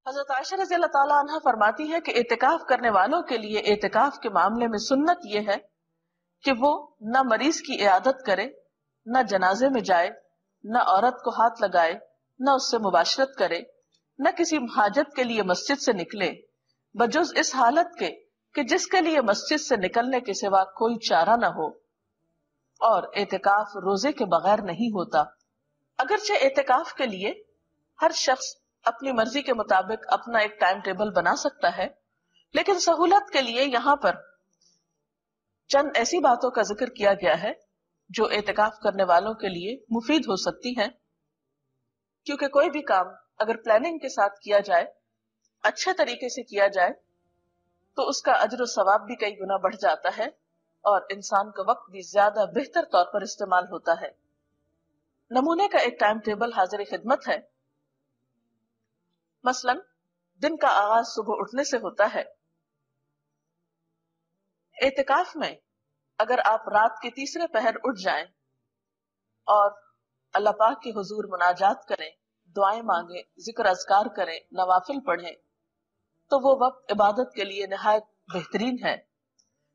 حضرت عائشہ رضی اللہ تعالیٰ عنہ فرماتی ہے کہ اعتکاف کرنے والوں کے لیے اعتکاف کے معاملے میں سنت یہ ہے کہ وہ نہ مریض کی عیادت کرے، نہ جنازے میں جائے، نہ عورت کو ہاتھ لگائے، نہ اس سے مباشرت کرے، نہ کسی حاجت کے لیے مسجد سے نکلے، بجز اس حالت کے کہ جس کے لیے مسجد سے نکلنے کے سوا کوئی چارہ نہ ہو، اور اعتکاف روزے کے بغیر نہیں ہوتا۔ اگرچہ اعتکاف کے لیے ہر شخص اپنی مرضی کے مطابق اپنا ایک ٹائم ٹیبل بنا سکتا ہے، لیکن سہولت کے لیے یہاں پر چند ایسی باتوں کا ذکر کیا گیا ہے جو اعتکاف کرنے والوں کے لیے مفید ہو سکتی ہیں، کیونکہ کوئی بھی کام اگر پلاننگ کے ساتھ کیا جائے، اچھے طریقے سے کیا جائے، تو اس کا اجر و ثواب بھی کئی گنا بڑھ جاتا ہے اور انسان کا وقت بھی زیادہ بہتر طور پر استعمال ہوتا ہے۔ نمونے کا ایک ٹائم ٹیبل حاضر خدمت ہے۔ مثلا دن کا آغاز صبح اٹھنے سے ہوتا ہے۔ اعتکاف میں اگر آپ رات کے تیسرے پہر اٹھ جائیں اور اللہ پاک کے حضور مناجات کریں، دعائیں مانگیں، ذکر اذکار کریں، نوافل پڑھیں، تو وہ وقت عبادت کے لیے نہایت بہترین ہے۔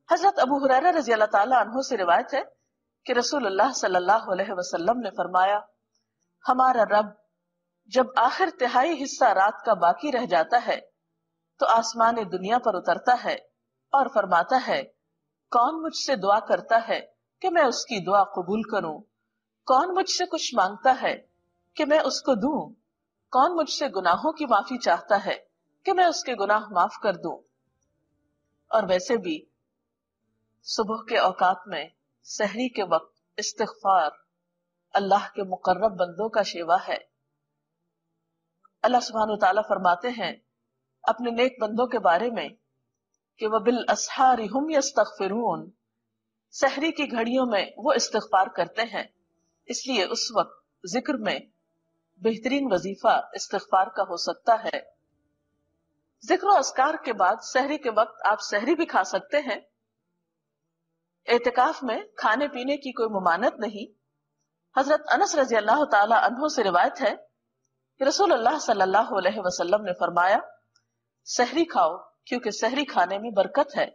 حضرت ابو ہریرہ رضی اللہ تعالیٰ عنہ سے روایت ہے کہ رسول اللہ صلی اللہ علیہ وسلم نے فرمایا، ہمارا رب جب آخر تہائی حصہ رات کا باقی رہ جاتا ہے تو آسمان دنیا پر اترتا ہے اور فرماتا ہے، کون مجھ سے دعا کرتا ہے کہ میں اس کی دعا قبول کروں؟ کون مجھ سے کچھ مانگتا ہے کہ میں اس کو دوں؟ کون مجھ سے گناہوں کی معافی چاہتا ہے کہ میں اس کے گناہ معاف کر دوں؟ اور ویسے بھی صبح کے اوقات میں سحری کے وقت استغفار اللہ کے مقرب بندوں کا شیوا ہے۔ اللہ سبحانہ وتعالیٰ فرماتے ہیں اپنے نیک بندوں کے بارے میں کہ وَبِالْأَسْحَارِ هُمْ يَسْتَغْفِرُونَ، سحری کی گھڑیوں میں وہ استغفار کرتے ہیں، اس لیے اس وقت ذکر میں بہترین وظیفہ استغفار کا ہو سکتا ہے۔ ذکر و اذکار کے بعد سحری کے وقت آپ سحری بھی کھا سکتے ہیں۔ اعتکاف میں کھانے پینے کی کوئی ممانعت نہیں۔ حضرت انس رضی اللہ تعالی عنہ سے روایت ہے کہ رسول اللہ صلی اللہ علیہ وسلم نے فرمایا، سحری کھاؤ کیونکہ سحری کھانے میں برکت ہے۔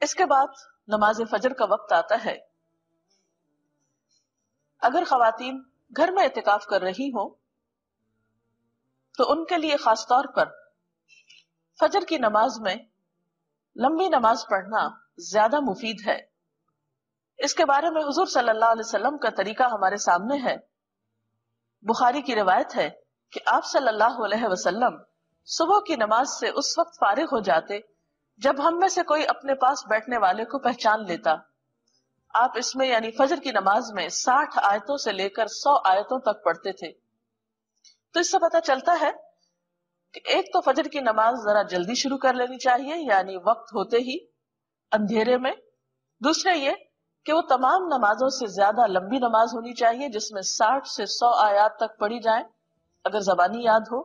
اس کے بعد نماز فجر کا وقت آتا ہے۔ اگر خواتین گھر میں اعتکاف کر رہی ہوں تو ان کے لیے خاص طور پر فجر کی نماز میں لمبی نماز پڑھنا زیادہ مفید ہے۔ اس کے بارے میں حضور صلی اللہ علیہ وسلم کا طریقہ ہمارے سامنے ہے۔ بخاری کی روایت ہے کہ آپ صلی اللہ علیہ وسلم صبح کی نماز سے اس وقت فارغ ہو جاتے جب ہم میں سے کوئی اپنے پاس بیٹھنے والے کو پہچان لیتا۔ آپ اس میں یعنی فجر کی نماز میں 60 آیتوں سے لے کر 100 آیتوں تک پڑھتے تھے۔ تو اس سے پتہ چلتا ہے کہ ایک تو فجر کی نماز ذرا جلدی شروع کر لینی چاہیے، یعنی وقت ہوتے ہی اندھیرے میں۔ دوسرے یہ کہ وہ تمام نمازوں سے زیادہ لمبی نماز ہونی چاہیے جس میں 60 سے 100 آیات تک پڑھی جائیں اگر زبانی یاد ہو،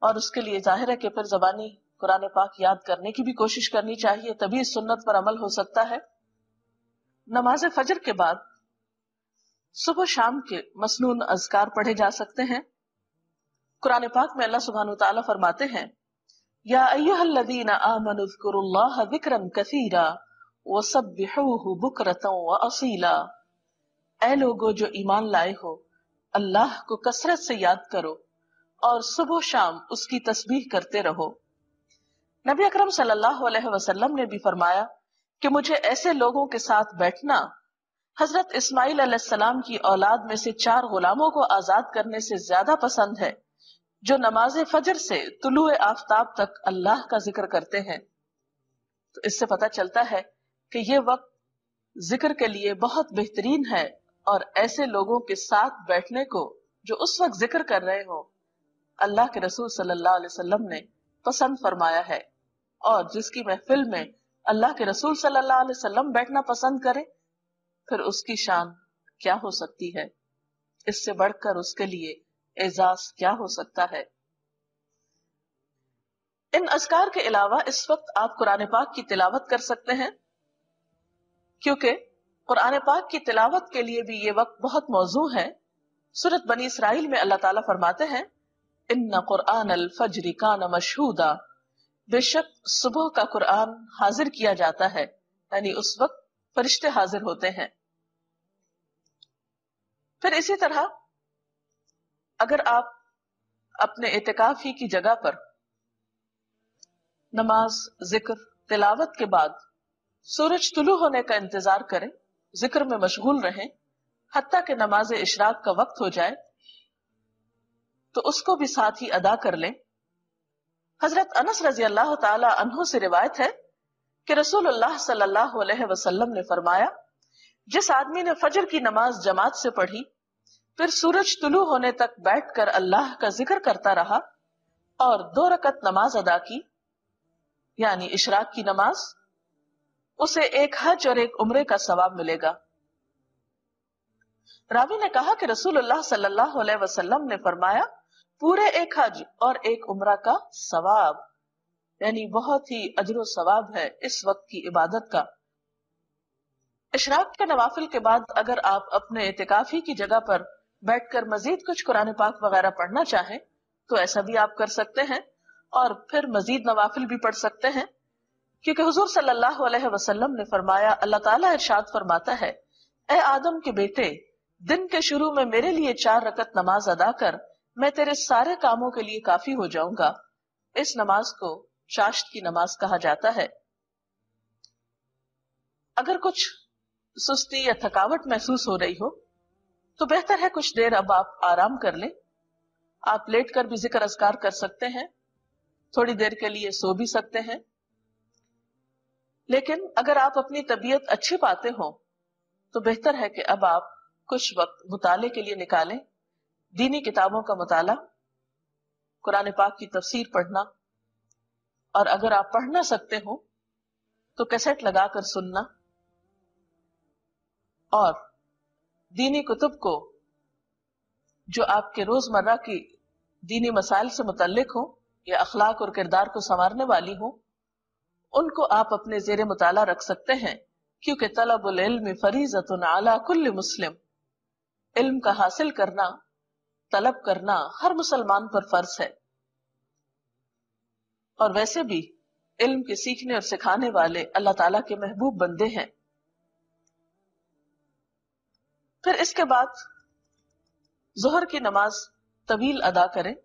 اور اس کے لیے ظاہر ہے کہ پھر زبانی قرآن پاک یاد کرنے کی بھی کوشش کرنی چاہیے، تبھی اس سنت پر عمل ہو سکتا ہے۔ نماز فجر کے بعد صبح شام کے مسنون اذکار پڑھے جا سکتے ہیں۔ قرآن پاک میں اللہ سبحانہ وتعالی فرماتے ہیں، یا ایھا الذین آمنوا اذکروا اللہ ذکرا کثیرا وسبحوہ بکرۃ واصیلا، اے لوگو جو ایمان لائے ہو، اللہ کو کثرت سے یاد کرو اور صبح شام اس کی تسبیح کرتے رہو۔ نبی اکرم صلی اللہ علیہ وسلم نے بھی فرمایا کہ مجھے ایسے لوگوں کے ساتھ بیٹھنا حضرت اسماعیل علیہ السلام کی اولاد میں سے 4 غلاموں کو آزاد کرنے سے زیادہ پسند ہے جو نماز فجر سے طلوع آفتاب تک اللہ کا ذکر کرتے ہیں۔ تو اس سے پتہ چلتا ہے کہ یہ وقت ذکر کے لیے بہت بہترین ہے، اور ایسے لوگوں کے ساتھ بیٹھنے کو جو اس وقت ذکر کر رہے ہوں اللہ کے رسول صلی اللہ علیہ وسلم نے پسند فرمایا ہے، اور جس کی محفل میں اللہ کے رسول صلی اللہ علیہ وسلم بیٹھنا پسند کرے پھر اس کی شان کیا ہو سکتی ہے، اس سے بڑھ کر اس کے لیے اعزاز کیا ہو سکتا ہے۔ ان اذکار کے علاوہ اس وقت آپ قرآن پاک کی تلاوت کر سکتے ہیں، کیونکہ قرآن پاک کی تلاوت کے لیے بھی یہ وقت بہت موزوں ہے۔ सूरत बनी इसराइल में अल्लाह ताला फरमाते हैं, इन्ना कुरआन अल फज्र कान मशहूदा, बेशक सुबह का कुरान हाजिर किया जाता है, यानी उस वक्त फरिश्ते हाजिर होते हैं। फिर इसी तरह अगर आप अपने इतिकाफ ही की जगह पर नमाज, जिक्र, तिलावत के बाद सूरज तुलू होने का इंतजार करें, जिक्र में मशगूल रहें हत्ता कि नमाज इशराक का वक्त हो जाए, तो उसको भी साथ ही अदा कर लें। हजरत अनस रजी अल्लाह ताला अन्हु से रिवायत है कि रसूलुल्लाह सल्लल्लाहु अलैहि वसल्लम ने फरमाया, जिस आदमी ने फजर की नमाज जमात से पढ़ी, फिर सूरज तुलू होने तक बैठकर अल्लाह का जिक्र करता रहा और 2 रकत नमाज अदा की, यानी इशराक की नमाज, उसे एक हज और एक उम्रे का सवाब मिलेगा। रावी ने कहा कि रसूलुल्लाह सल्लल्लाहु अलैहि वसल्लम ने फरमाया, पूरे एक हज और एक उम्रा का सवाब, यानी बहुत ही अजर सवाब है इस वक्त की इबादत का। इशराक के नवाफिल के बाद अगर आप अपने इतिकाफी की जगह पर बैठकर मजीद कुछ कुरान पाक वगैरह पढ़ना चाहें तो ऐसा भी आप कर सकते हैं और फिर मजीद नवाफिल भी पढ़ सकते हैं, क्योंकि हुजूर सल्लल्लाहु अलैहि वसल्लम ने फरमाया, अल्लाह ताला इरशाद फरमाता है, ए आदम के बेटे, दिन के शुरू में मेरे लिए 4 रकत नमाज अदा कर, मैं तेरे सारे कामों के लिए काफी हो जाऊंगा। इस नमाज को चाश्त की नमाज कहा जाता है। अगर कुछ सुस्ती या थकावट महसूस हो रही हो तो बेहतर है कुछ देर अब आप आराम कर लें। आप लेट कर भी जिक्र अज़कार कर सकते हैं, थोड़ी देर के लिए सो भी सकते हैं। लेकिन अगर आप अपनी तबीयत अच्छी पाते हो तो बेहतर है कि अब आप कुछ वक्त मुताले के लिए निकालें, दीनी किताबों का मुताला, कुरान पाक की तफसीर पढ़ना, और अगर आप पढ़ ना सकते हो तो कैसेट लगाकर सुनना और दीनी कुतुब को जो आपके रोजमर्रा की दीनी मसाइल से मुतल्लिक हो या अखलाक और किरदार को संवारने वाली हो, उनको आप अपने जेर मुताला रख सकते हैं, क्योंकि तलबुल इल्म फरीज़तुन अला कुल्ली मुस्लिम, इल्म का हासिल करना, तलब करना हर मुसलमान पर फर्ज है। और वैसे भी इल्म के सीखने और सिखाने वाले अल्लाह ताला के महबूब बंदे हैं। फिर इसके बाद जोहर की नमाज तवील अदा करें,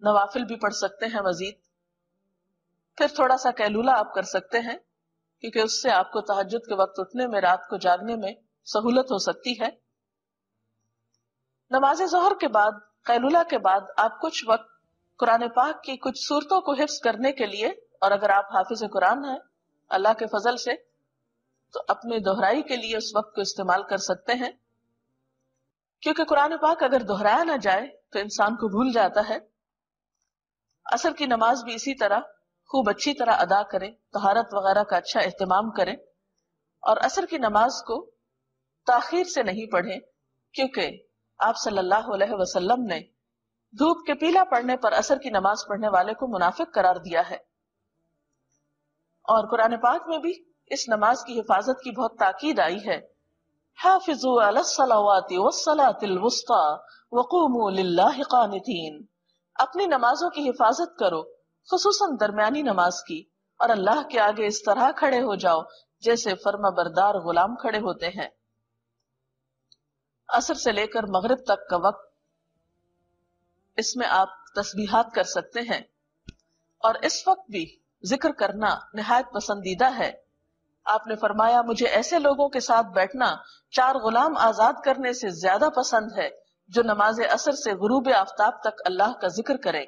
नवाफिल भी पढ़ सकते हैं मजीद। फिर थोड़ा सा कैलूला आप कर सकते हैं, क्योंकि उससे आपको तहज्जुद के वक्त उठने में, रात को जागने में सहूलत हो सकती है। नमाज जोहर के बाद, कैलूला के बाद आप कुछ वक्त कुरान पाक की कुछ सूरतों को हिफ्ज करने के लिए, और अगर आप हाफिज कुरान हैं अल्लाह के फजल से, तो अपने दोहराई के लिए उस वक्त को इस्तेमाल कर सकते हैं, क्योंकि कुरान पाक अगर दोहराया ना जाए तो इंसान को भूल जाता है। असर की नमाज भी इसी तरह खूब अच्छी तरह अदा करें, तहारत वगैरह का अच्छा एहतमाम करें, और असर की नमाज को ताखीर से नहीं पढ़ें, क्योंकि आप सल्लल्लाहु अलैहि वसल्लम ने धूप के पीला पड़ने पर असर की नमाज पढ़ने वाले को मुनाफिक करार दिया है। और कुरान पाक में भी इस नमाज की हिफाजत की बहुत ताकीद आई है, हाफिजू अलस्सलावाति वस्सलातिल वुस्ता वक़ूमू लिल्लाहि क़ानितीन, अपनी नमाजों की हिफाजत करो, खुसूसन दरमियानी नमाज की, और अल्लाह के आगे इस तरह खड़े हो जाओ जैसे फर्मा बरदार गुलाम खड़े होते हैं। असर से लेकर मगरिब तक का वक्त इसमें आप तस्बीहात कर सकते हैं, और इस वक्त भी जिक्र करना निहायत पसंदीदा है। आपने फरमाया, मुझे ऐसे लोगों के साथ बैठना 4 गुलाम आजाद करने से ज्यादा पसंद है जो नमाज असर से गुरूब आफ्ताब तक अल्लाह का जिक्र करें।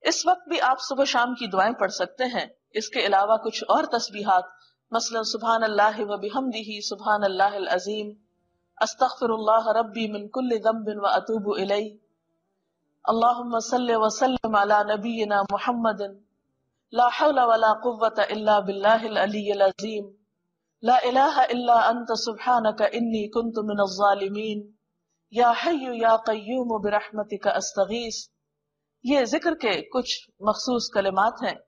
इस वक्त भी आप सुबह शाम की दुआएं पढ़ सकते हैं। इसके अलावा कुछ और तस्बीहात, मसलन सुभान अल्लाह व बिहम्दिही सुभान अल्लाहिल अजीम, अस्तगफिरुल्लाह रब्बी मिन कुल्लि ज़ंबिन व अतूबु इलैहि, अल्लाहुम्मा सल्लि व सल्लिम अला नबियिना मुहम्मदिन, ला हौला वला कुव्वता इल्ला बिल्लाहिल अलिय्यिल अज़ीम, ला इलाहा इल्ला अंत सुब्हानका इन्नी कुन्तु मिनज़ ज़ालिमीन, या हय्यु या क़य्यूम बिरहमतिका अस्तगीस। ये जिक्र के कुछ मखसूस कलिमात हैं।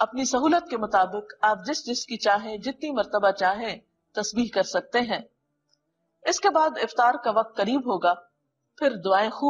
अपनी सहूलत के मुताबिक आप जिस जिसकी चाहें, जितनी मर्तबा चाहें तस्बीह कर सकते हैं। اس کے بعد افطار کا وقت قریب ہوگا، پھر دعائیں خوب